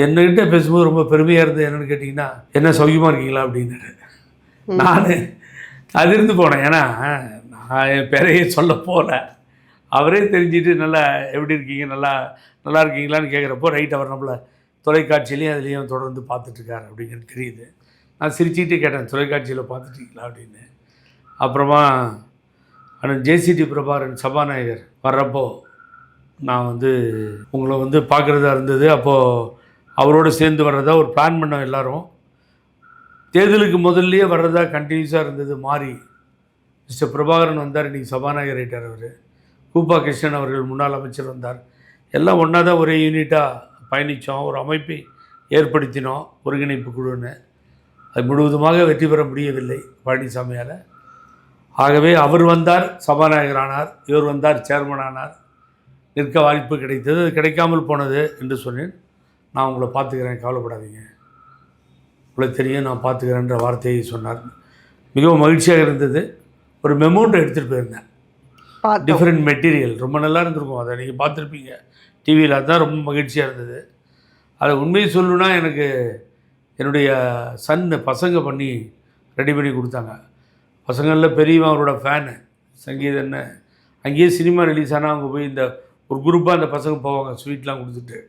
என்கிட்ட பேசும்போது ரொம்ப பெருமையாக இருந்தது. என்னென்னு கேட்டிங்கன்னா, என்ன சௌக்கியமாக இருக்கீங்களா அப்படின்னாரு. நான் அதிர்ந்து போனேன். ஏன்னா நான் என் பேரையே சொல்ல போகல. அவரே தெரிஞ்சுட்டு நல்லா எப்படி இருக்கீங்க, நல்லா இருக்கீங்களான்னு கேட்குறப்போ, ரைட் அவர் நம்மளை தொலைக்காட்சியிலையும் அதுலேயும் தொடர்ந்து பார்த்துட்ருக்காரு அப்படிங்கிறது தெரியுது. நான் சிரிச்சுக்கிட்டே கேட்டேன், தொலைக்காட்சியில் பார்த்துட்டீங்களா அப்படின்னு. அப்புறமா அண்ணன் ஜேசிடி பிரபாகரன் சபாநாயகர் வர்றப்போ நான் உங்களை பார்க்குறதா இருந்தது. அப்போது அவரோடு சேர்ந்து வர்றதா ஒரு பிளான் பண்ணோம் எல்லோரும். தேர்தலுக்கு முதல்லையே வர்றதா கண்டினியூஸாக இருந்தது. மாறி மிஸ்டர் பிரபாகரன் வந்தார், இன்றைக்கி சபாநாயகர் ஆகிட்டார். அவர் கூப்பா கிருஷ்ணன் அவர்கள் முன்னாள் அமைச்சர் வந்தார். எல்லாம் ஒன்றா தான் ஒரே யூனிட்டாக பயணித்தோம். ஒரு அமைப்பை ஏற்படுத்தினோம், ஒருங்கிணைப்பு குழுன்னு. அது முழுவதுமாக வெற்றி பெற முடியவில்லை பழனிசாமியால். ஆகவே அவர் வந்தார், சபாநாயகர் ஆனார். இவர் வந்தார், சேர்மன் ஆனார். நிற்க வாய்ப்பு கிடைத்தது. அது கிடைக்காமல் போனது என்று சொன்னேன். நான் உங்களை பார்த்துக்கிறேன், கவலைப்படாதீங்க, உங்களுக்கு தெரியும், நான் பார்த்துக்கிறேன்ற வார்த்தையை சொன்னார். மிகவும் மகிழ்ச்சியாக இருந்தது. ஒரு மெமோண்டோ எடுத்துகிட்டு போயிருந்தேன், டிஃப்ரெண்ட் மெட்டீரியல். ரொம்ப நல்லா இருந்திருக்கும், அதை நீங்கள் பார்த்துருப்பீங்க டிவியில். அதுதான் ரொம்ப மகிழ்ச்சியாக இருந்தது. அதை உண்மையை சொல்லணுன்னா, எனக்கு என்னுடைய பசங்க பண்ணி ரெடி பண்ணி கொடுத்தாங்க. பசங்களில் பெரியவன் அவரோட ஃபேனு, சங்கீதன்னு. அங்கேயே சினிமா ரிலீஸ் ஆனால் அவங்க போய் ஒரு குரூப்பாக அந்த பசங்க போவாங்க, ஸ்வீட்லாம் கொடுத்துட்டு.